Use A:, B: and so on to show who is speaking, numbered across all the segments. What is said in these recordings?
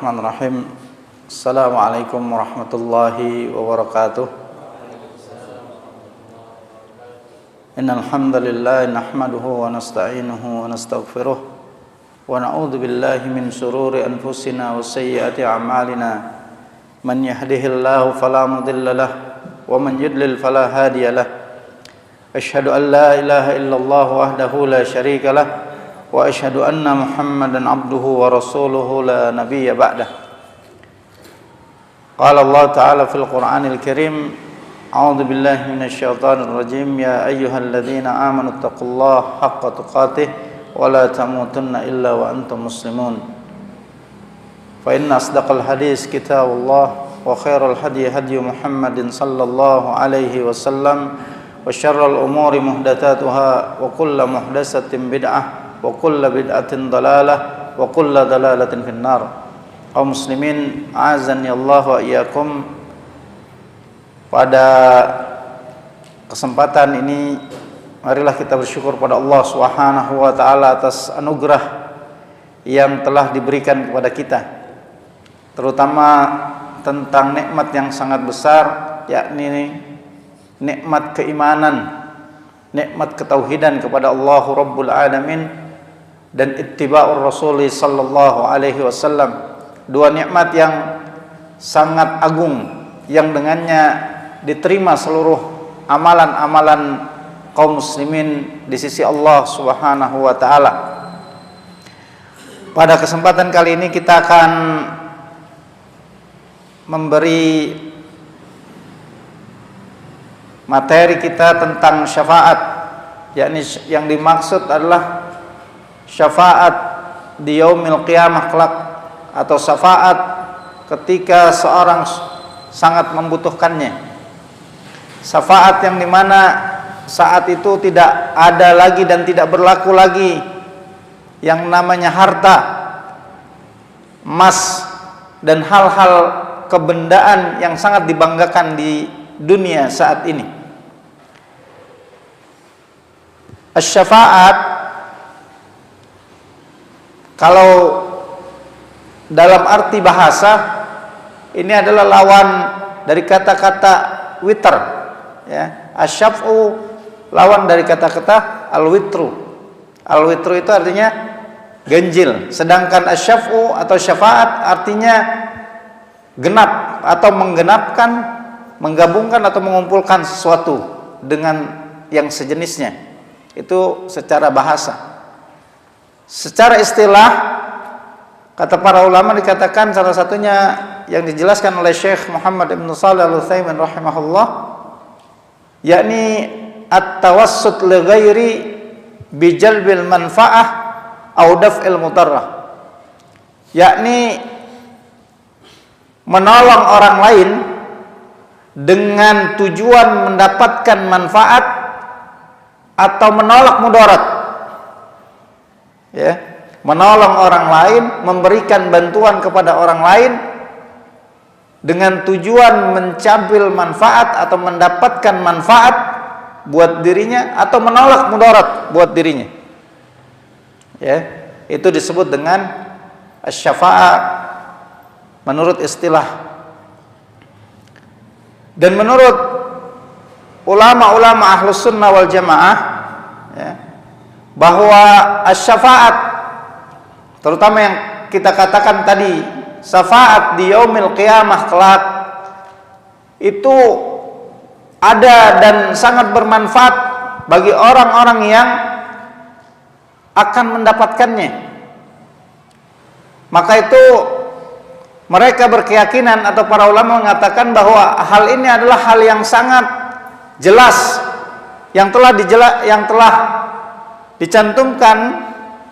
A: Bismillahirrahmanirrahim. Assalamualaikum warahmatullahi wabarakatuh. Innal hamdalillah nahmaduhu wa nasta'inuhu wa nastaghfiruh wa na'udzu billahi min shururi anfusina wa sayyiati a'malina. Man yahdihillahu fala mudilla lahu wa man yudlil fala hadiya lahu. Asyhadu an la ilaha illallah wahdahu la syarika lahu wa asyhadu anna Muhammadan abduhu wa rasuluhu la nabiyya ba'dah. Qala Allah ta'ala fil Qur'anil Karim, a'udzu billahi minasyaitonir rajim, ya ayyuhalladzina amanu taqullaha haqqa tuqatih wa la tamutunna illa wa antum muslimun. Fa inna asdaqal hadis kitabullah wa khairal hadi hadi Muhammadin sallallahu alaihi wasallam wa syarrul umuri muhdatsatuha wa kullu muhdatsatin bid'ah wa kullu bid'atin dalalah wa kullu dalalatin finnar. Kaum muslimin, azani Allah wa iyyakum. Pada kesempatan ini marilah kita bersyukur pada Allah Subhanahu wa taala atas anugerah yang telah diberikan kepada kita, terutama tentang nikmat yang sangat besar, yakni nikmat keimanan, nikmat ketauhidan kepada Allah Rabbul Alamin, dan ittiba'ur Rasuli sallallahu alaihi wasallam. Dua nikmat yang sangat agung yang dengannya diterima seluruh amalan-amalan kaum muslimin di sisi Allah Subhanahu wa taala. Pada kesempatan kali ini kita akan memberi materi kita tentang syafaat, yakni yang dimaksud adalah syafaat di yaumil qiyamah kelak, atau syafaat ketika seorang sangat membutuhkannya. Syafaat yang dimana saat itu tidak ada lagi dan tidak berlaku lagi yang namanya harta, emas, dan hal-hal kebendaan yang sangat dibanggakan di dunia saat ini. Asy-syafaat kalau dalam arti bahasa ini adalah lawan dari kata-kata witr, ya. Asy-syaf'u lawan dari kata-kata al-witru. Al-witru itu artinya ganjil, sedangkan asy-syaf'u atau syafaat artinya genap atau menggenapkan, menggabungkan atau mengumpulkan sesuatu dengan yang sejenisnya. Itu secara bahasa. Secara istilah, kata para ulama dikatakan salah satunya yang dijelaskan oleh Syekh Muhammad ibn Shalih al-Utsaimin rahimahullah, yakni at-tawassut li ghairi bi jalbil manfaah au daf'il mudarrah, yakni menolong orang lain dengan tujuan mendapatkan manfaat atau menolak mudarat, ya. Menolong orang lain, memberikan bantuan kepada orang lain dengan tujuan mencambil manfaat atau mendapatkan manfaat buat dirinya atau menolak mudarat buat dirinya, ya. Itu disebut dengan asy-syafa'ah menurut istilah. Dan menurut ulama-ulama Ahlus Sunnah wal Jamaah, ya, bahwa asy-syafa'at, terutama yang kita katakan tadi, syafaat di yaumil qiyamah kelak, itu ada dan sangat bermanfaat bagi orang-orang yang akan mendapatkannya. Maka itu mereka berkeyakinan, atau para ulama mengatakan bahwa hal ini adalah hal yang sangat jelas, yang telah dicantumkan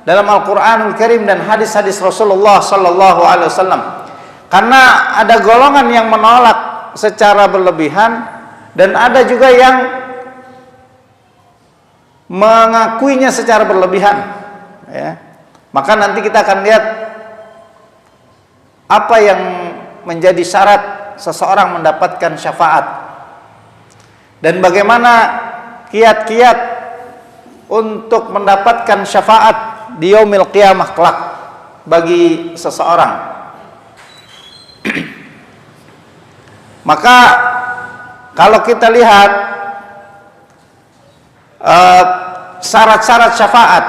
A: dalam Al-Qur'anul Karim dan hadis-hadis Rasulullah sallallahu alaihi wasallam. Karena ada golongan yang menolak secara berlebihan dan ada juga yang mengakuinya secara berlebihan, ya. Maka nanti kita akan lihat apa yang menjadi syarat seseorang mendapatkan syafaat dan bagaimana kiat-kiat untuk mendapatkan syafaat di yaumil qiyamah kelak bagi seseorang. Maka kalau kita lihat syarat-syarat syafaat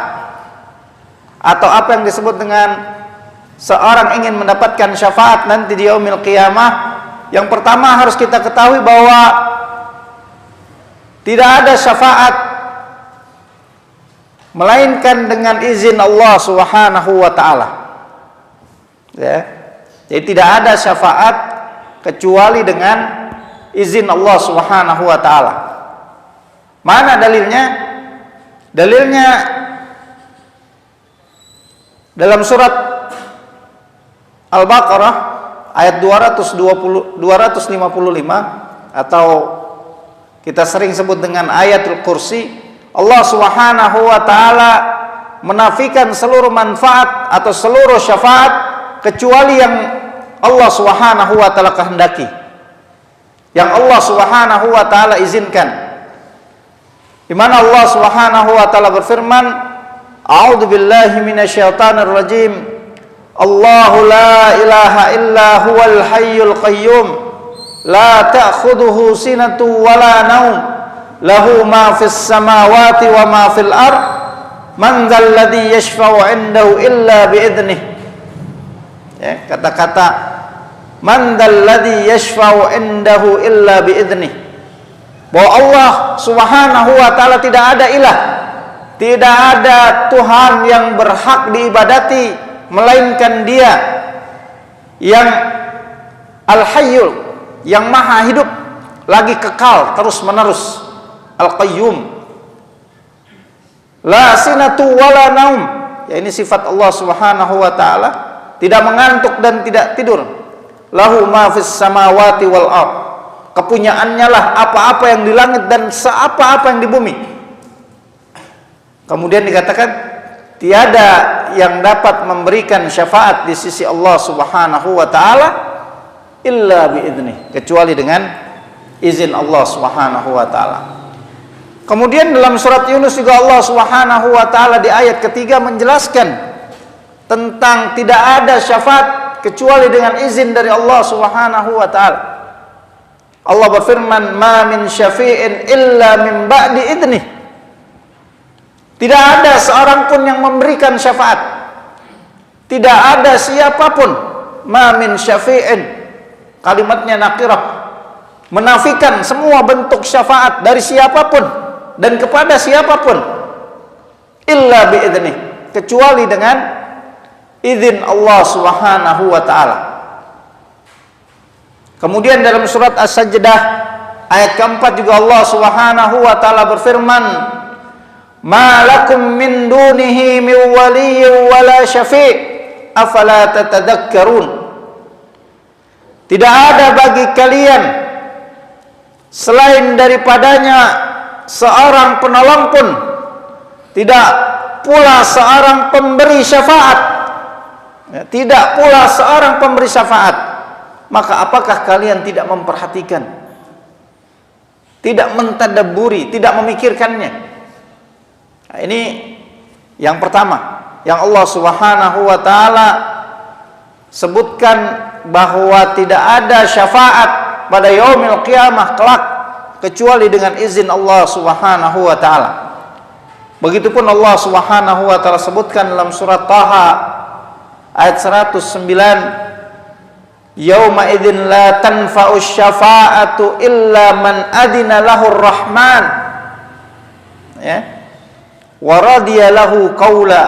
A: atau apa yang disebut dengan seorang ingin mendapatkan syafaat nanti di yaumil qiyamah, yang pertama harus kita ketahui bahwa tidak ada syafaat melainkan dengan izin Allah Subhanahu wa taala. Ya. Jadi tidak ada syafaat kecuali dengan izin Allah Subhanahu wa taala. Mana dalilnya? Dalilnya dalam surat Al-Baqarah ayat 255 atau kita sering sebut dengan ayatul kursi. Allah Subhanahu wa taala menafikan seluruh manfaat atau seluruh syafaat kecuali yang Allah Subhanahu wa taala kehendaki, yang Allah Subhanahu wa taala izinkan. Di mana Allah Subhanahu wa taala berfirman, A'udzu billahi minasyaitonir rajim. Allahu la ilaha illa huwal hayyul qayyum. La ta'khudhuhu sinatun wa la naum. Lahu ma fis samawati wa ma fil ard. Man dzal ladzi yashfa'u 'indahu illa bi idnih. Ya, kata-kata man dzal ladzi yashfa'u 'indahu illa bi idnih. Bahwa Allah Subhanahu wa taala tidak ada ilah, tidak ada Tuhan yang berhak diibadati melainkan Dia yang Al-Hayyul, yang maha hidup lagi kekal terus menerus, Al-Qayyum. La sinatu wala naum. Ya, ini sifat Allah Subhanahu wa taala, tidak mengantuk dan tidak tidur. Lahu ma fis samawati wal ard. Kepunyaannya lah apa-apa yang di langit dan apa-apa yang di bumi. Kemudian dikatakan tiada yang dapat memberikan syafaat di sisi Allah Subhanahu wa taala illa biidnih, kecuali dengan izin Allah Subhanahu wa taala. Kemudian dalam surat Yunus juga Allah Subhanahu wa taala di ayat ketiga menjelaskan tentang tidak ada syafaat kecuali dengan izin dari Allah Subhanahu wa taala. Allah berfirman, "Ma min syafi'in illa min ba'di idnih." Tidak ada seorang pun yang memberikan syafaat. Tidak ada siapapun. Ma min syafi'in. Kalimatnya nakirah, menafikan semua bentuk syafaat dari siapapun dan kepada siapapun. Illa bi'idnih, kecuali dengan izin Allah Subhanahu wa taala. Kemudian dalam surat As-Sajdah ayat keempat juga Allah Subhanahu wa taala berfirman, "Ma lakum min dunihi min waliyyin wala syafi' afala tatadakkarun." Tidak ada bagi kalian selain daripadanya seorang penolong pun, tidak pula seorang pemberi syafaat, tidak pula seorang pemberi syafaat. Maka apakah kalian tidak memperhatikan, tidak mentadabburi, tidak memikirkannya? Nah, ini yang pertama yang Allah Subhanahu wa taala sebutkan, bahwa tidak ada syafaat pada yaumil qiyamah kelak kecuali dengan izin Allah Subhanahu wa taala. Begitupun Allah Subhanahu wa taala sebutkan dalam surat Taha ayat 109, "Yauma idzin la tanfa'u syafa'atu illa man adina lahur rahman." Ya. Wa radiya lahu qaula.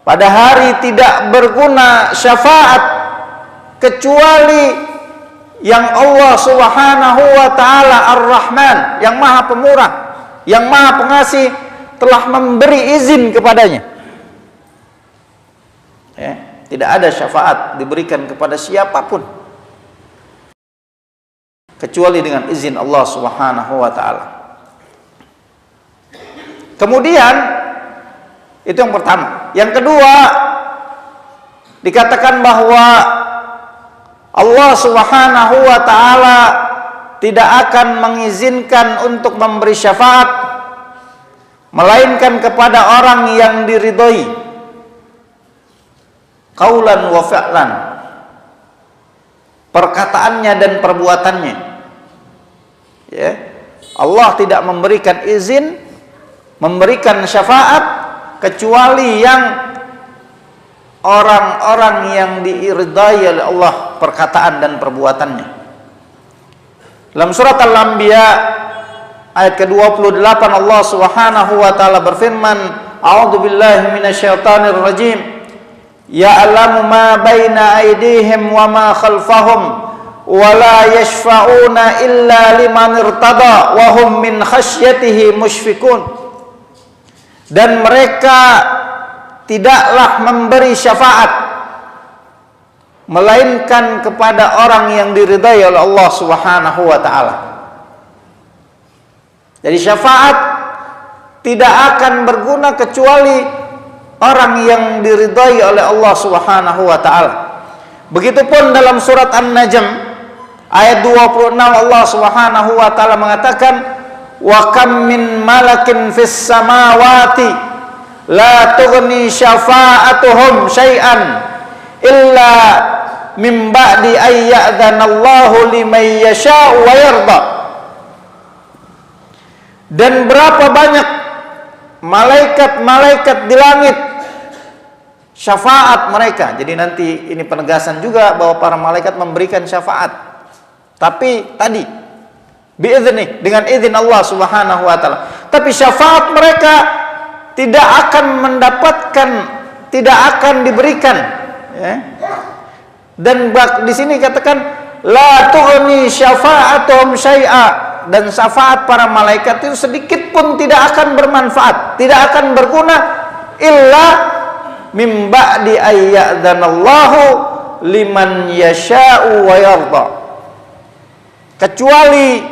A: Pada hari tidak berguna syafaat kecuali yang Allah Subhanahu wa taala Ar-Rahman, yang Maha Pemurah, yang Maha Pengasih, telah memberi izin kepadanya. Ya, tidak ada syafaat diberikan kepada siapapun kecuali dengan izin Allah Subhanahu wa taala. Kemudian itu yang pertama. Yang kedua, dikatakan bahwa Allah Subhanahu wa taala tidak akan mengizinkan untuk memberi syafaat melainkan kepada orang yang diridhoi qaulan wa fi'lan, perkataannya dan perbuatannya. Ya. Allah tidak memberikan izin memberikan syafaat kecuali yang orang-orang yang diiridai oleh Allah perkataan dan perbuatannya. Dalam surat Al-Anbiya ayat ke-28 Allah Subhanahu wa taala berfirman, "A'udzu billahi minasyaitonir rajim. Ya'lamu ma baina aydihim wa ma khalfahum wa la yashfa'una illa liman irtada wa hum min khasyatihi musyfiqun." Dan mereka tidaklah memberi syafaat melainkan kepada orang yang diridai oleh Allah Subhanahu wa taala. Jadi syafaat tidak akan berguna kecuali orang yang diridai oleh Allah Subhanahu wa taala. Begitupun dalam surat An-Najm ayat 26 Allah Subhanahu wa taala mengatakan, "Wa kam min malakin fis samawati la tughni syafa'atuhum syai'an illa min ba'di ay ya'dhanallahu liman yasha'u wa yarda." Dan berapa banyak malaikat-malaikat di langit syafaat mereka. Jadi nanti ini penegasan juga bahwa para malaikat memberikan syafaat. Tapi tadi biizni, dengan izin Allah Subhanahu wa taala. Tapi syafaat mereka tidak akan diberikan, ya. Dan di sini katakan la tughni syafa'atuhum syai'a, dan syafaat para malaikat itu sedikit pun tidak akan bermanfaat, tidak akan berguna illa mim ba'di ayyadzanallahu liman yasha'u wa yarda, kecuali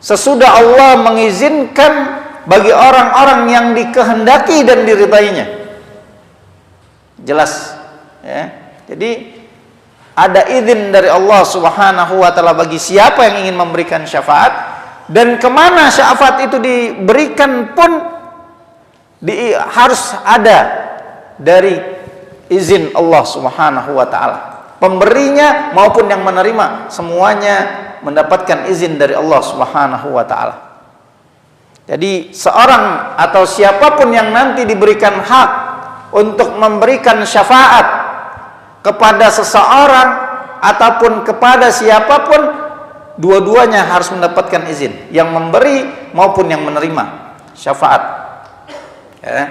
A: sesudah Allah mengizinkan bagi orang-orang yang dikehendaki dan diridainya. Jelas, ya. Jadi ada izin dari Allah Subhanahu wa taala bagi siapa yang ingin memberikan syafaat, dan kemana syafaat itu diberikan pun harus ada dari izin Allah Subhanahu wa taala. Pemberinya maupun yang menerima semuanya mendapatkan izin dari Allah Subhanahu wa taala. Jadi seorang atau siapapun yang nanti diberikan hak untuk memberikan syafaat kepada seseorang ataupun kepada siapapun, dua-duanya harus mendapatkan izin, yang memberi maupun yang menerima syafaat, ya.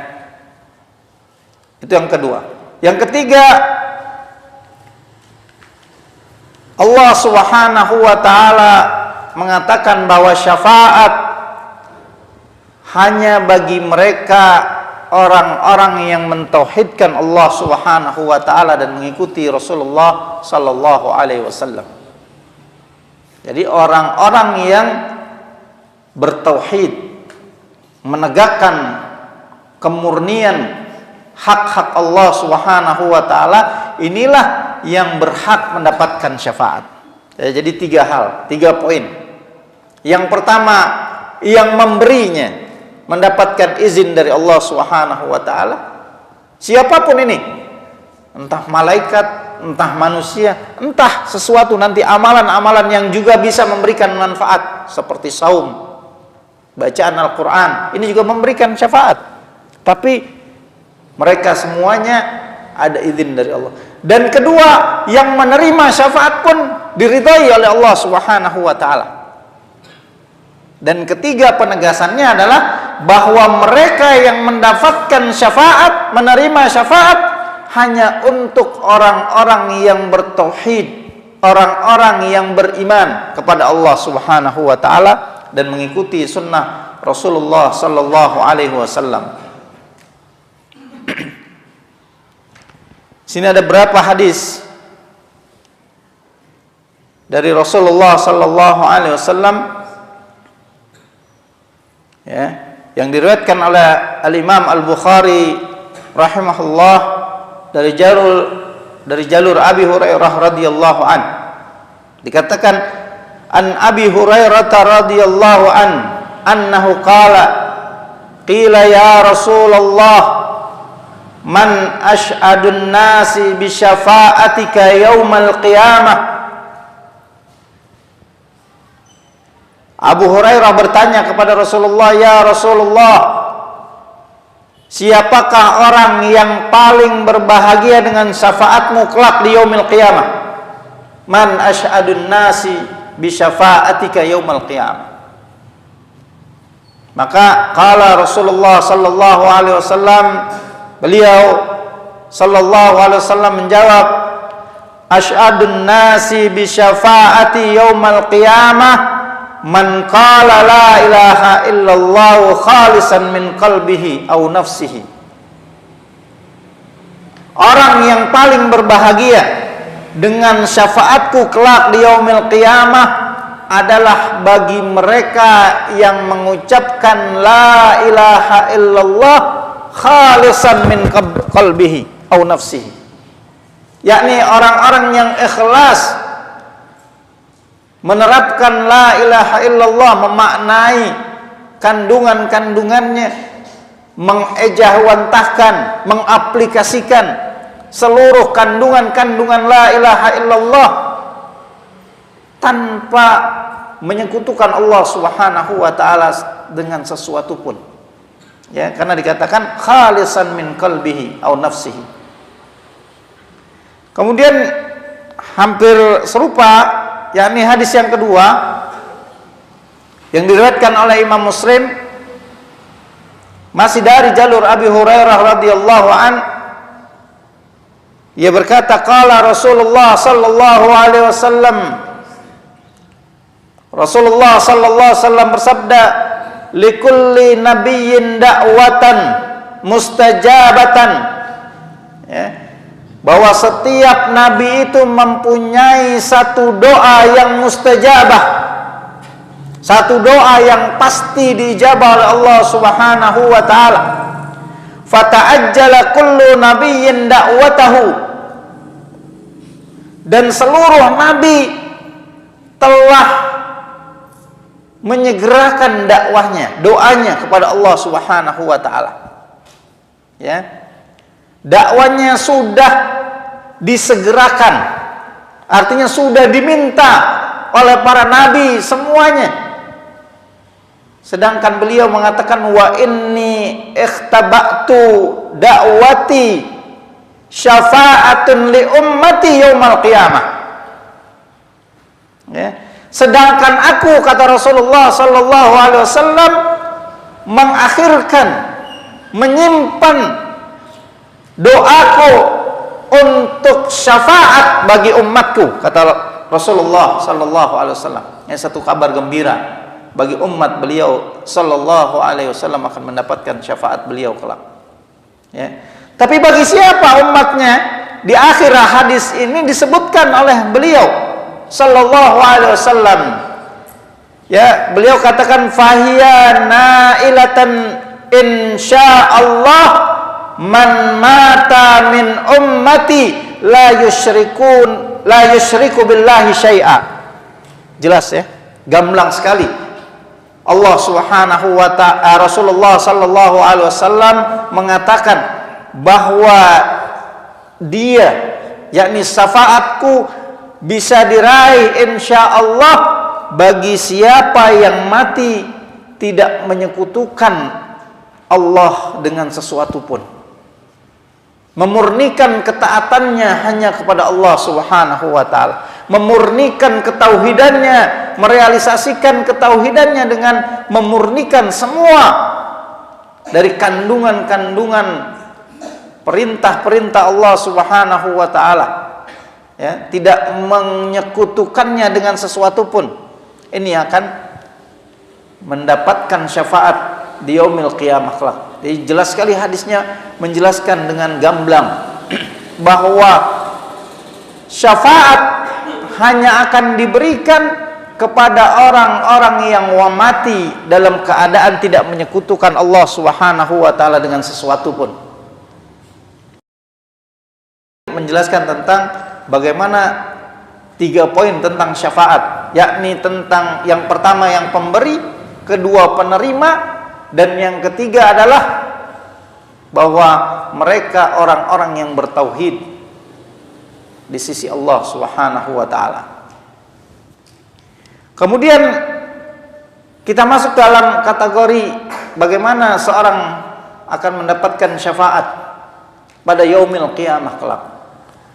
A: Itu yang kedua. Yang ketiga, Allah Subhanahu wa taala mengatakan bahwa syafaat hanya bagi mereka orang-orang yang mentauhidkan Allah Subhanahu wa taala dan mengikuti Rasulullah sallallahu alaihi wasallam. Jadi orang-orang yang bertauhid, menegakkan kemurnian hak-hak Allah Subhanahu wa taala, inilah yang berhak mendapatkan syafaat. Jadi 3 hal, 3 poin. Yang pertama, yang memberinya mendapatkan izin dari Allah Subhanahu wa taala. Siapapun ini, entah malaikat, entah manusia, entah sesuatu nanti amalan-amalan yang juga bisa memberikan manfaat seperti saum, bacaan Al-Qur'an, ini juga memberikan syafaat. Tapi mereka semuanya ada izin dari Allah. Dan kedua, yang menerima syafaat pun diridhai oleh Allah Subhanahu wa taala. Dan ketiga penegasannya adalah bahwa mereka yang mendapatkan syafaat, menerima syafaat hanya untuk orang-orang yang bertauhid, orang-orang yang beriman kepada Allah Subhanahu wa taala dan mengikuti sunnah Rasulullah sallallahu alaihi wasallam. Sini ada berapa hadis dari Rasulullah sallallahu alaihi wasallam, ya, yang diriwayatkan oleh Al-Imam Al-Bukhari rahimahullah dari jalur Abi Hurairah radhiyallahu an. Dikatakan an Abi Hurairah radhiyallahu an annahu qala qila ya Rasulullah man ash'adun nasi bi syafa'atika yaumal qiyamah Abu Hurairah bertanya kepada Rasulullah, "Ya Rasulullah, siapakah orang yang paling berbahagia dengan syafaatmu kelak di yaumil qiyamah?" "Man asy'adun nasi bi syafa'atika yaumil qiyamah." Maka qala Rasulullah sallallahu alaihi wasallam, beliau sallallahu alaihi wasallam menjawab, "Asy'adun nasi bi syafa'ati yaumil qiyamah man qala la ilaha illallah khalisan min qalbihi aw nafsihi." Orang yang paling berbahagia dengan syafaatku kelak di yaumil qiyamah adalah bagi mereka yang mengucapkan la ilaha illallah khalisan min qalbihi aw nafsihi, yakni orang-orang yang ikhlas menerapkan la ilaha illallah, memaknai kandungan-kandungannya, mengejawantahkan, mengaplikasikan seluruh kandungan-kandungan la ilaha illallah tanpa menyekutukan Allah Subhanahu wa taala dengan sesuatu pun. Ya, karena dikatakan khalisan min qalbihi aw nafsihi. Kemudian hampir serupa, yakni hadis yang kedua yang diriwayatkan oleh Imam Muslim, masih dari jalur Abi Hurairah radhiyallahu an, ia berkata, qala Rasulullah sallallahu alaihi wasallam, Rasulullah sallallahu alaihi wasallam bersabda, likulli nabiyyin da'watan mustajabatan, ya, bahwa setiap nabi itu mempunyai satu doa yang mustajabah, satu doa yang pasti diijabah oleh Allah Subhanahu wa taala. Fata'ajjala kullu nabiyyin da'watahu, dan seluruh nabi telah menyegerakan dakwahnya, doanya kepada Allah Subhanahu wa taala. Ya. Dakwanya sudah disegerakan, artinya sudah diminta oleh para nabi semuanya. Sedangkan beliau mengatakan, wa inni ikhtaba'tu da'wati syafa'atun li ummati yaumal qiyamah. Ya. Sedangkan aku, kata Rasulullah sallallahu alaihi wasallam, mengakhirkan, menyimpan doaku untuk syafaat bagi umatku, kata Rasulullah sallallahu alaihi wasallam. Yang satu kabar gembira bagi umat beliau sallallahu alaihi wasallam akan mendapatkan syafaat beliau kelak. Ya. Tapi bagi siapa umatnya? Di akhir hadis ini disebutkan oleh beliau sallallahu alaihi wasallam. Ya, beliau katakan fahiya nailatan insyaallah man mata min ummati la yusyriku billahi syai'a. Jelas ya, gamblang sekali. Allah Subhanahu wa ta'ala, Rasulullah sallallahu alaihi wasallam mengatakan bahwa dia, yakni syafaatku bisa diraih insyaallah bagi siapa yang mati tidak menyekutukan Allah dengan sesuatu pun, memurnikan ketaatannya hanya kepada Allah Subhanahu wa ta'ala, memurnikan ketauhidannya, merealisasikan ketauhidannya dengan memurnikan semua dari kandungan-kandungan perintah-perintah Allah Subhanahu wa ta'ala, ya, tidak menyekutukannya dengan sesuatu pun. Ini akan mendapatkan syafaat di yaumil qiyamah kelak. Jadi jelas sekali hadisnya menjelaskan dengan gamblang bahwa syafaat hanya akan diberikan kepada orang-orang yang mati dalam keadaan tidak menyekutukan Allah Subhanahu wa taala dengan sesuatu pun. Menjelaskan tentang bagaimana 3 poin tentang syafaat, yakni tentang yang pertama yang pemberi, kedua penerima, dan yang ketiga adalah bahwa mereka orang-orang yang bertauhid di sisi Allah Subhanahu wa taala. Kemudian Kita masuk dalam kategori bagaimana seorang akan mendapatkan syafaat pada yaumil qiyamah kelak.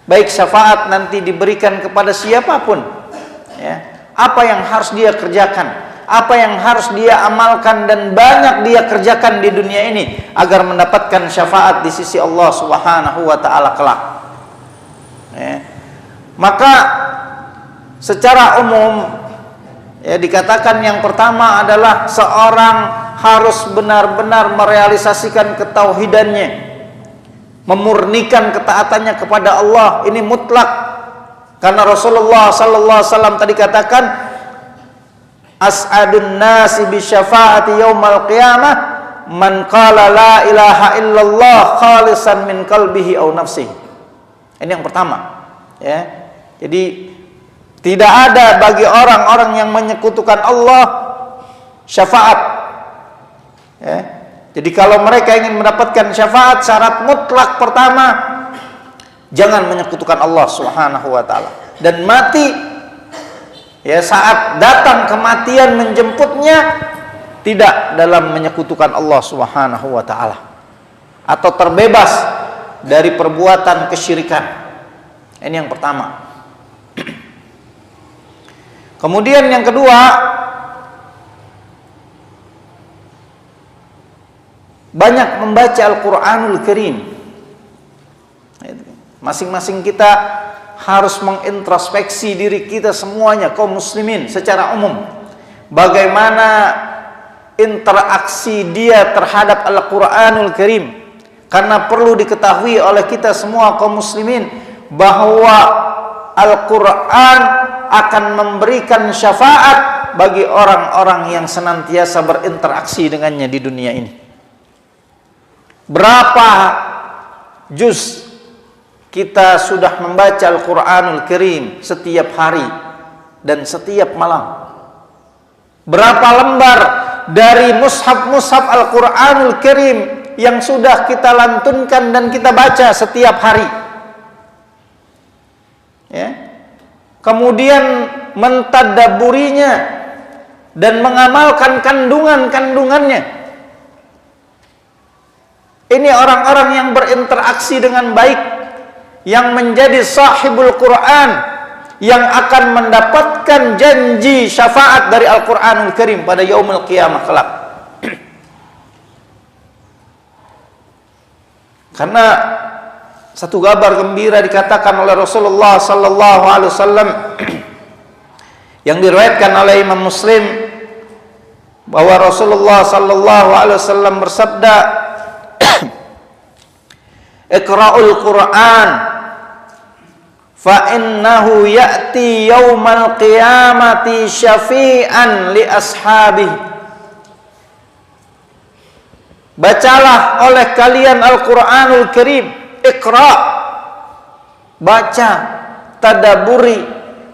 A: Baik syafaat nanti diberikan kepada siapapun, ya. Apa yang harus dia kerjakan, apa yang harus dia amalkan dan banyak dia kerjakan di dunia ini agar mendapatkan syafaat di sisi Allah Subhanahu wa taala kelak. Ya. Maka secara umum ya dikatakan yang pertama adalah seorang harus benar-benar merealisasikan ketauhidannya, memurnikan ketaatannya kepada Allah. Ini mutlak, karena Rasulullah sallallahu alaihi wasallam tadi katakan as'adun nasi bi syafaati yaumal qiyamah man qala la ilaha illallah khalisan min qalbihi aw nafsihi. Ini yang pertama, ya. Jadi tidak ada bagi orang-orang yang menyekutukan Allah syafaat, ya. Jadi kalau mereka ingin mendapatkan syafaat, syarat mutlak pertama jangan menyekutukan Allah Subhanahu wa taala. Dan mati, ya, saat datang kematian menjemputnya tidak dalam menyekutukan Allah Subhanahu wa taala atau terbebas dari perbuatan kesyirikan. Ini yang pertama. Kemudian yang kedua, banyak membaca Al-Quranul Karim. Masing-masing kita harus mengintrospeksi diri kita semuanya, kaum muslimin secara umum. Bagaimana interaksi dia terhadap Al-Quranul Karim. Karena perlu diketahui oleh kita semua kaum muslimin bahwa Al-Quran akan memberikan syafaat bagi orang-orang yang senantiasa berinteraksi dengannya di dunia ini. Berapa juz kita sudah membaca Al-Quranul Karim setiap hari dan setiap malam? Berapa lembar dari mushaf-mushaf Al-Quranul Karim yang sudah kita lantunkan dan kita baca setiap hari? Ya. Kemudian mentadaburinya dan mengamalkan kandungan-kandungannya. Ini orang-orang yang berinteraksi dengan baik, yang menjadi sahibul Quran, yang akan mendapatkan janji syafaat dari Al-Quranul Karim pada yaumul qiyamah kelak. Karena satu kabar gembira dikatakan oleh Rasulullah sallallahu alaihi wasallam yang diriwayatkan oleh Imam Muslim, bahwa Rasulullah sallallahu alaihi wasallam bersabda, Iqra'ul Qur'an fa innahu ya'ti yaumal qiyamati syafi'an li ashabihi. Bacalah oleh kalian Al-Quranul Karim. Iqra', baca, tadaburi,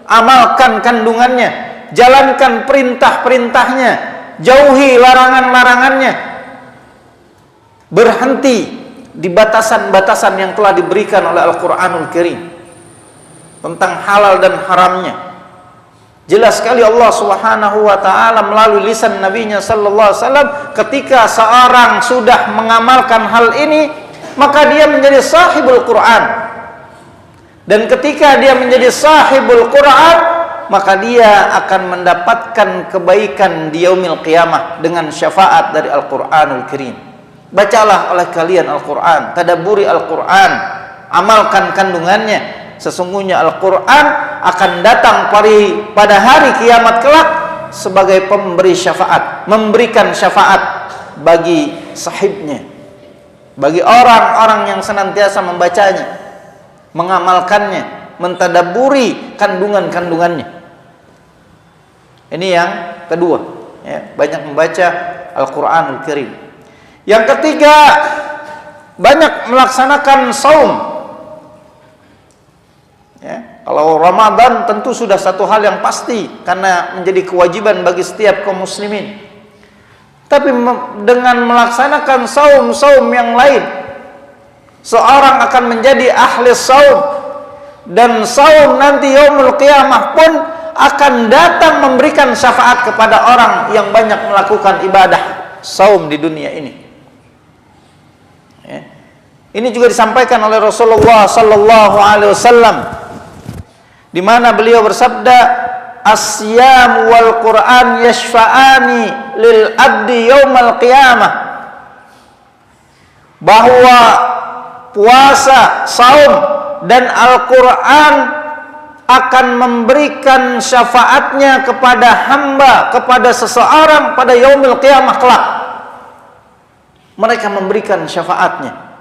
A: amalkan kandungannya, jalankan perintah-perintahnya, jauhi larangan-larangannya, berhenti di batasan-batasan yang telah diberikan oleh Al-Quranul Karim tentang halal dan haramnya. Jelas sekali Allah Subhanahu wa taala melalui lisan Nabi-Nya sallallahu alaihi wasallam, ketika seorang sudah mengamalkan hal ini, maka dia menjadi sahibul Quran. Dan ketika dia menjadi sahibul Quran, maka dia akan mendapatkan kebaikan di yaumil qiyamah dengan syafaat dari Al-Quranul Karim. Bacalah oleh kalian Al-Quran, tadabburi Al-Quran, amalkan kandungannya. Sesungguhnya Al-Quran akan datang pada hari kiamat kelak sebagai pemberi syafaat, memberikan syafaat bagi sahibnya, bagi orang-orang yang senantiasa membacanya, mengamalkannya, mentadabburi kandungan-kandungannya. Ini yang kedua, ya, banyak membaca Al-Quranul Karim. Yang ketiga, banyak melaksanakan saum. Ya, kalau Ramadan tentu sudah satu hal yang pasti, karena menjadi kewajiban bagi setiap kaum muslimin. Tapi dengan melaksanakan saum-saum yang lain, seorang akan menjadi ahli saum. Dan saum nanti yaumul qiyamah pun akan datang memberikan syafaat kepada orang yang banyak melakukan ibadah saum di dunia ini. Ya. Ini juga disampaikan oleh Rasulullah sallallahu alaihi wasallam, di mana beliau bersabda, "As-siyam wal Qur'an yashfa'ani lil abdi yaumal qiyamah." Bahwa puasa, saum dan Al-Qur'an akan memberikan syafaatnya kepada hamba, kepada seseorang pada yaumil qiyamah kelak. Mereka memberikan syafaatnya.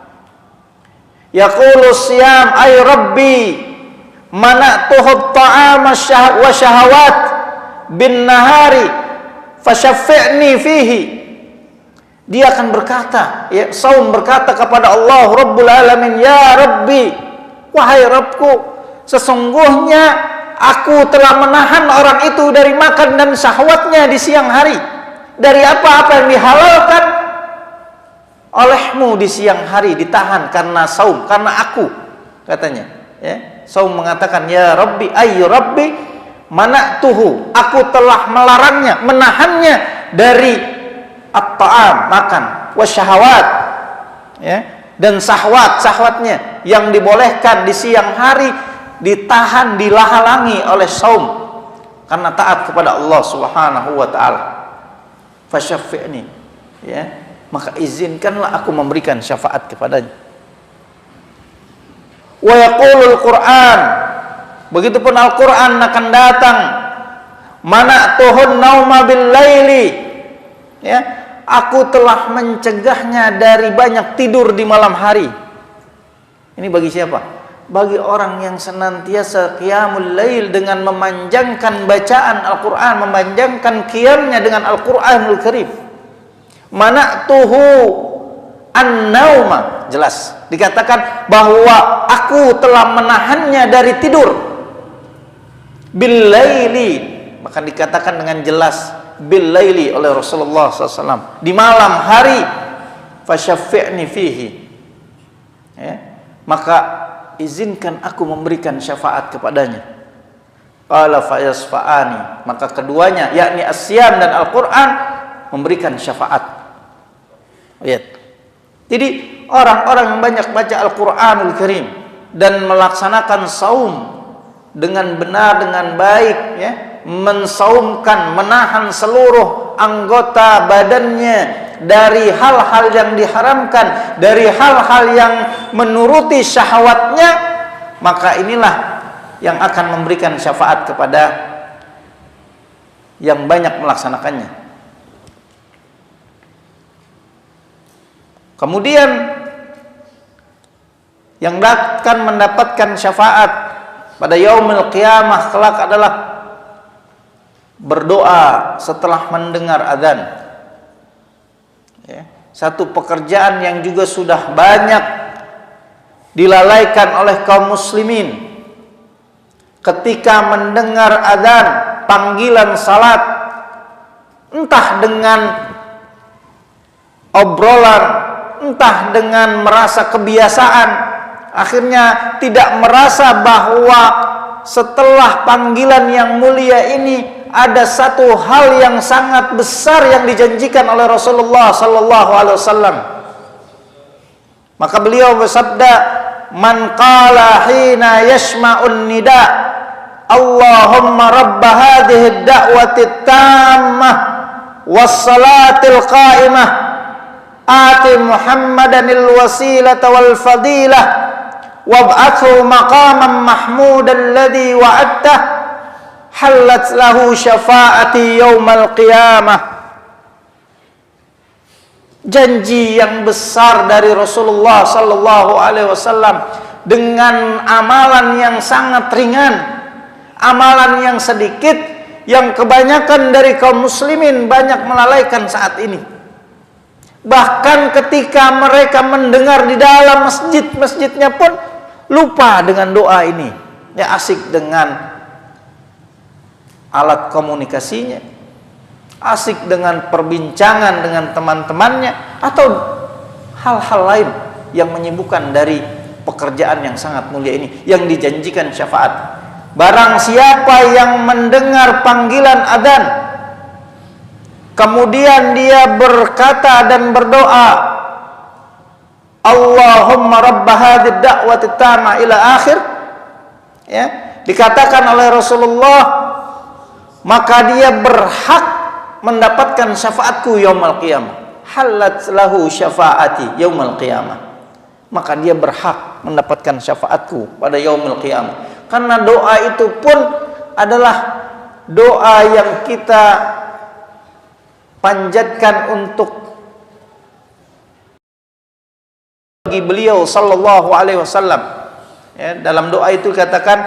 A: Yaqulu siyam ay rabbi mana'tuhu ta'ama wa syahawat bin nahari fashaffi'ni fihi. Dia akan berkata, ya, saum berkata kepada Allah Rabbul Alamin, "Ya Rabbi, wahai Rabbku, sesungguhnya aku telah menahan orang itu dari makan dan syahwatnya di siang hari, dari apa-apa yang dihalalkan olehmu di siang hari, ditahan karena saum, karena aku," katanya. Ya, saum mengatakan, "Ya Rabbi, ayyu Rabbi, mana'tuhu, aku telah melarangnya, menahannya dari at-ta'am, makan, wasyahawat, ya, dan syahwatnya yang dibolehkan di siang hari ditahan, dihalangi oleh saum karena taat kepada Allah Subhanahu wa taala. Fasyaffi'ni, ya, maka izinkanlah aku memberikan syafaat kepadanya." Wa yaqulul Qur'an, begitupun Al-Qur'an akan datang, "Mana'tuhun nauma bil laili," ya, aku telah mencegahnya dari banyak tidur di malam hari. Ini bagi siapa? Bagi orang yang senantiasa qiyamul lail dengan memanjangkan bacaan Al-Qur'an, memanjangkan qiyamnya dengan Al-Qur'anul Karim. Mana'tuhu an-nauma, jelas dikatakan bahwa aku telah menahannya dari tidur. Bil laili, maka dikatakan dengan jelas bil laili oleh Rasulullah SAW, di malam hari. Fasyaffi'ni fihi, ya, maka izinkan aku memberikan syafaat kepadanya. Qala fayasfa'ani, maka keduanya yakni as-siyam dan Al-Qur'an memberikan syafaat. Lihat. Jadi orang-orang yang banyak baca Al-Qur'anul Karim dan melaksanakan saum dengan benar, dengan baik, ya, mensaumkan, menahan seluruh anggota badannya dari hal-hal yang diharamkan, dari hal-hal yang menuruti syahwatnya, maka inilah yang akan memberikan syafaat kepada yang banyak melaksanakannya. Kemudian yang akan mendapatkan syafaat pada yaumil qiyamah kelak adalah berdoa setelah mendengar azan. Ya, satu pekerjaan yang juga sudah banyak dilalaikan oleh kaum muslimin. Ketika mendengar azan, panggilan salat, entah dengan obrolan, entah dengan merasa kebiasaan, akhirnya tidak merasa bahwa setelah panggilan yang mulia ini ada satu hal yang sangat besar yang dijanjikan oleh Rasulullah sallallahu alaihi wasallam. Maka beliau bersabda, "Man qala hina yasma'un nida, Allahumma rabb hadhihi ad-da'wati at-tammah was-salatil qa'imah, ati Muhammadanil wasilata wal fadilah wab'athu maqaman mahmudan alladhi wa'adtah, halat lahu syafaati yaumal qiyamah." Janji yang besar dari Rasulullah sallallahu alaihi wasallam dengan amalan yang sangat ringan, amalan yang sedikit, yang kebanyakan dari kaum muslimin banyak melalaikan saat ini. Bahkan ketika mereka mendengar di dalam masjid-masjidnya pun lupa dengan doa ini. Ya, asik dengan alat komunikasinya, asik dengan perbincangan dengan teman-temannya, atau hal-hal lain yang menyibukkan dari pekerjaan yang sangat mulia ini, yang dijanjikan syafaat. barang siapa yang mendengar panggilan adzan kemudian dia berkata dan berdoa, Allahumma rabb hadhihi ad-da'wati tamma ila akhir, ya, dikatakan oleh Rasulullah, maka dia berhak mendapatkan syafaatku yaumul qiyamah. Halat lahu syafaati yaumul qiyamah. Maka dia berhak mendapatkan syafaatku pada yaumul qiyamah. Karena doa itu pun adalah doa yang kita panjatkan untuk bagi beliau sallallahu alaihi wasallam. Ya, dalam doa itu katakan,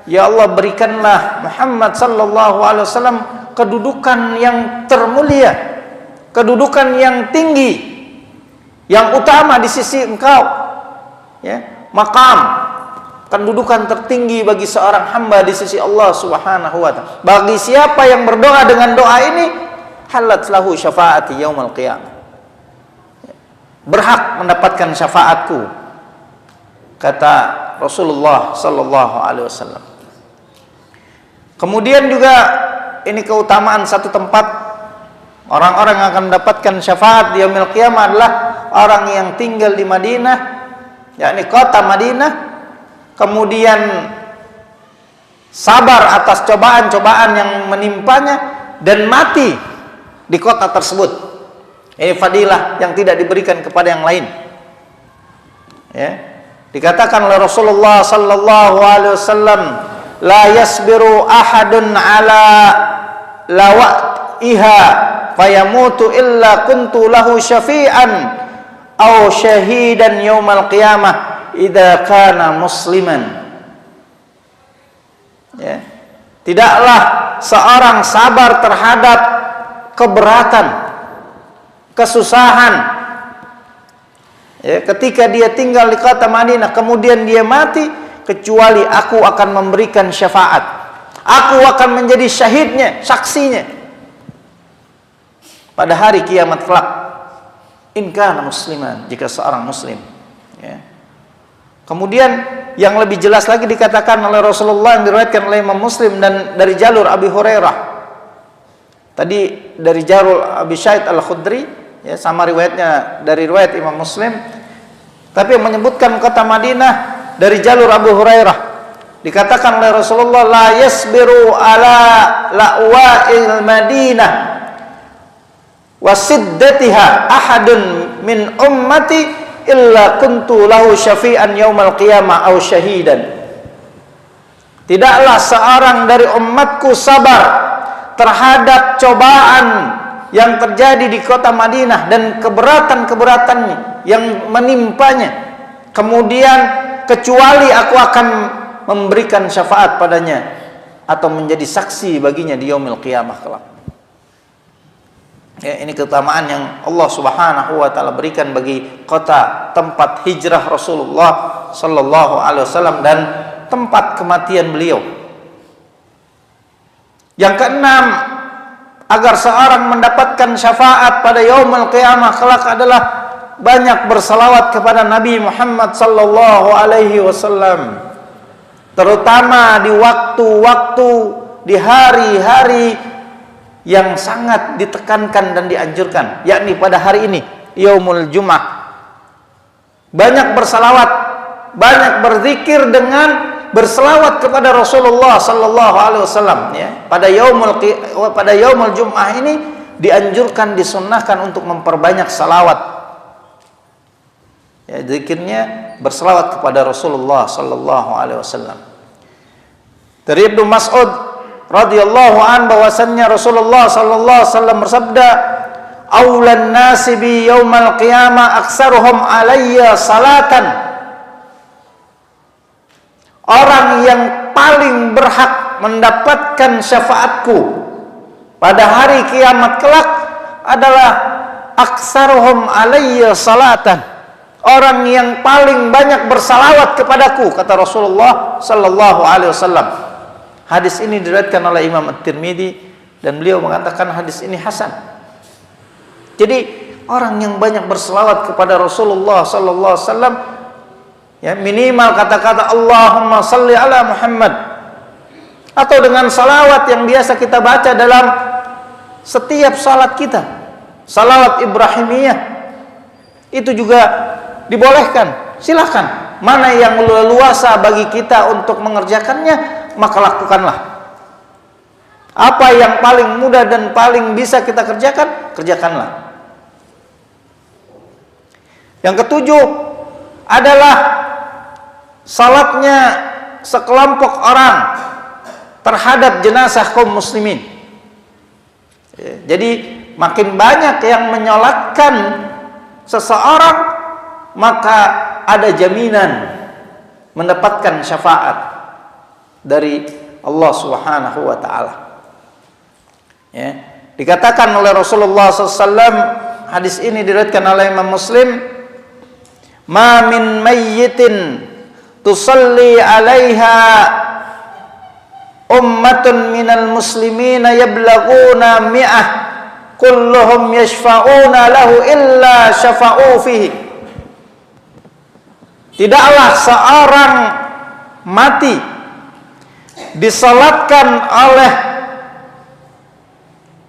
A: ya Allah, berikanlah Muhammad sallallahu alaihi wasallam kedudukan yang termulia, kedudukan yang tinggi, yang utama di sisi Engkau. Ya, maqam, kedudukan tertinggi bagi seorang hamba di sisi Allah Subhanahu wa taala. Bagi siapa yang berdoa dengan doa ini, halat lahu syafaati yaumul qiyamah. Berhak mendapatkan syafaatku, kata Rasulullah sallallahu alaihi wasallam. Kemudian juga ini keutamaan satu tempat, orang-orang yang akan mendapatkan syafaat di yaumil qiyamah adalah orang yang tinggal di Madinah, yakni kota Madinah, kemudian sabar atas cobaan-cobaan yang menimpanya dan mati di kota tersebut. Ini fadilah yang tidak diberikan kepada yang lain. Ya, dikatakan oleh Rasulullah sallallahu alaihi wasallam, la yasbiru ahadun ala lawaiha fayamutu illa kuntu lahu syafi'an aw syahidan yaumal qiyamah idza kana musliman. Ya, tidaklah seorang sabar terhadap keberatan, kesusahan, ya, ketika dia tinggal di kota Madinah kemudian dia mati, kecuali aku akan memberikan syafaat, aku akan menjadi syahidnya, saksinya pada hari kiamat kelak, in kana musliman, jika seorang muslim. Ya. Kemudian yang lebih jelas lagi dikatakan oleh Rasulullah yang diriwayatkan oleh Imam Muslim dan dari jalur Abi Hurairah, tadi dari jalur Abi Sa'id Al-Khudri, ya, sama riwayatnya dari riwayat Imam Muslim, tapi yang menyebutkan kota Madinah dari jalur Abu Hurairah, dikatakan oleh Rasulullah, la yasbiru ala la'wa'il Madinah wa siddatiha ahadun min ummati illa kuntu lahu syafi'an yaumal qiyamah aw syahidan. Tidaklah seorang dari umatku sabar terhadap cobaan yang terjadi di kota Madinah dan keberatan-keberatannya yang menimpanya, kemudian kecuali aku akan memberikan syafaat padanya atau menjadi saksi baginya di yaumil qiyamah kelak. Ya, ini keutamaan yang Allah Subhanahu wa taala berikan bagi kota tempat hijrah Rasulullah sallallahu alaihi wasallam dan tempat kematian beliau. Yang keenam, agar seorang mendapatkan syafaat pada yaumul qiyamah kelak adalah banyak bersalawat kepada Nabi Muhammad sallallahu alaihi wasallam, terutama di waktu-waktu, di hari-hari yang sangat ditekankan dan dianjurkan, yakni pada hari ini, yaumul Jumat. Banyak bersalawat, banyak berzikir dengan berselawat kepada Rasulullah sallallahu alaihi wasallam, ya. Pada yaumul Jumat ini dianjurkan, disunnahkan untuk memperbanyak salawat. Ya, zikirnya berselawat kepada Rasulullah sallallahu alaihi wasallam. Dari Ibnu Mas'ud radhiyallahu an bahwasannya Rasulullah sallallahu alaihi wasallam bersabda, aulan nasi bi yaumal qiyamah aktsaruhum alayya salatan. Orang yang paling berhak mendapatkan syafaatku pada hari kiamat kelak adalah aktsaruhum alayya salatan, orang yang paling banyak bersalawat kepadaku, kata Rasulullah sallallahu alaihi wasallam. Hadis ini diriwayatkan oleh Imam At-Tirmidzi dan beliau mengatakan hadis ini hasan. Jadi orang yang banyak berselawat kepada Rasulullah sallallahu alaihi wasallam, ya, minimal kata-kata Allahumma salli ala Muhammad, atau dengan salawat yang biasa kita baca dalam setiap salat kita, salawat Ibrahimiyah, itu juga dibolehkan. Silahkan, mana yang leluasa bagi kita untuk mengerjakannya, maka lakukanlah. Apa yang paling mudah dan paling bisa kita kerjakan, kerjakanlah. Yang ketujuh adalah salatnya sekelompok orang terhadap jenazah kaum muslimin. Jadi makin banyak yang menyolatkan seseorang, maka ada jaminan mendapatkan syafaat dari Allah Subhanahu wa taala. Ya, dikatakan oleh Rasulullah SAW, hadis ini diriwayatkan oleh Imam Muslim, "Ma min mayyitin tusalli 'alaiha ummatun minal muslimina yablaghuna mi'ah kulluhum yashfa'una lahu illa syafa'u fihi." Tidaklah seorang mati disalatkan oleh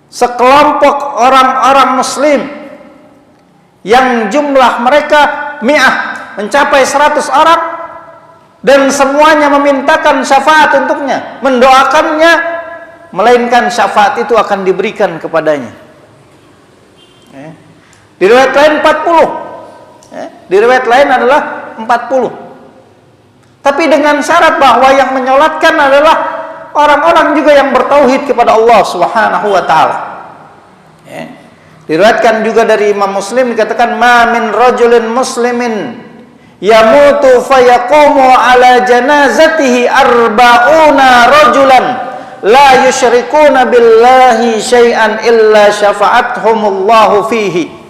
A: sekelompok orang-orang muslim yang jumlah mereka mi'ah, mencapai 100 orang, dan semuanya memintakan syafaat untuknya, mendoakannya, melainkan syafaat itu akan diberikan kepadanya. Di riwayat lain 40, di riwayat lain adalah 40. Tapi dengan syarat bahwa yang menyolatkan adalah orang-orang juga yang bertauhid kepada Allah Subhanahu wa taala. Diriwayatkan juga dari Imam Muslim, dikatakan, "Ma min rajulin muslimin yamutu fayaqumu ala janazatihi arba'una rajulan la yusyrikuna billahi syai'an illa syafa'athumullahu fihi."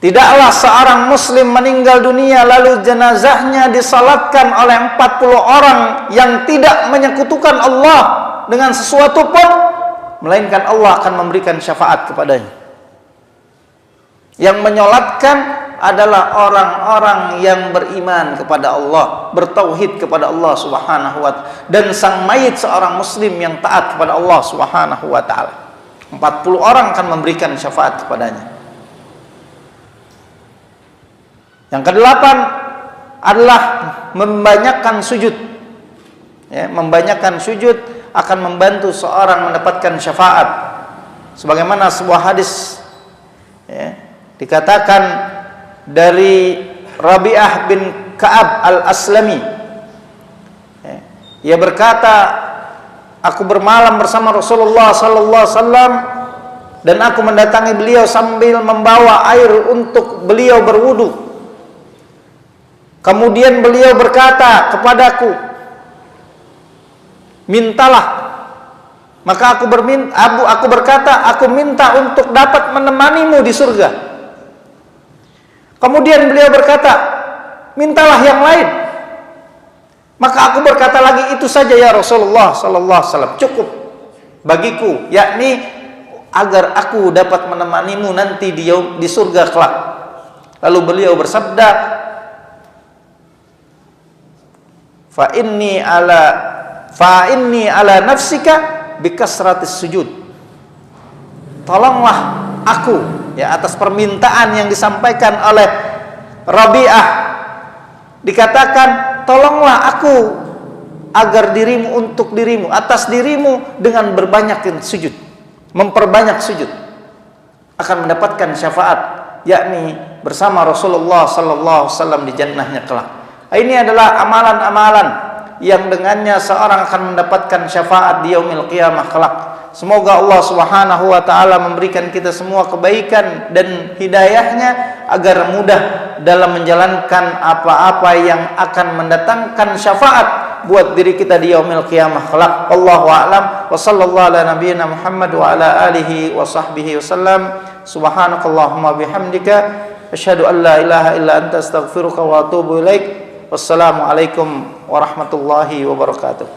A: Tidaklah seorang muslim meninggal dunia lalu jenazahnya disalatkan oleh 40 orang yang tidak menyekutukan Allah dengan sesuatu pun, melainkan Allah akan memberikan syafaat kepadanya. Yang menyolatkan adalah orang-orang yang beriman kepada Allah, bertauhid kepada Allah Subhanahu wa ta'ala, dan sang mayit seorang muslim yang taat kepada Allah Subhanahu wa ta'ala. 40 orang akan memberikan syafaat kepadanya. Yang kedelapan adalah membanyakkan sujud. Ya, membanyakkan sujud akan membantu seorang mendapatkan syafaat. Sebagaimana sebuah hadis, ya, dikatakan dari Rabi'ah bin Ka'ab al-Aslami, ya, ia berkata, "Aku bermalam bersama Rasulullah sallallahu alaihi wasallam dan aku mendatangi beliau sambil membawa air untuk beliau berwudu. Kemudian beliau berkata kepadaku, 'Mintalah.' Maka aku berkata, 'Aku minta untuk dapat menemanimu di surga.' Kemudian beliau berkata, 'Mintalah yang lain.' Maka aku berkata lagi, 'Itu saja ya Rasulullah sallallahu alaihi wasallam, cukup bagiku, yakni agar aku dapat menemanimu nanti di surga kelak.' Lalu beliau bersabda, Fa inni ala nafsika bikasratis sujud." Tolonglah aku, ya, atas permintaan yang disampaikan oleh Rabi'ah, dikatakan, tolonglah aku agar dirimu, untuk dirimu, atas dirimu dengan berbanyak sujud, memperbanyak sujud, akan mendapatkan syafaat, yakni bersama Rasulullah sallallahu alaihi wasallam di jannahnya kelak. Ini adalah amalan-amalan yang dengannya seorang akan mendapatkan syafaat di yaumil qiyamah kelak. Semoga Allah Subhanahu wa taala memberikan kita semua kebaikan dan hidayahnya agar mudah dalam menjalankan apa-apa yang akan mendatangkan syafaat buat diri kita di yaumil qiyamah kelak. Wallahu a'lam wa sallallahu ala nabiyyina Muhammad wa ala alihi wa sahbihi wasallam. Subhanakallahumma bihamdika asyhadu an la ilaha illa anta astaghfiruka wa atubu ilaik. Wassalamualaikum warahmatullahi wabarakatuh.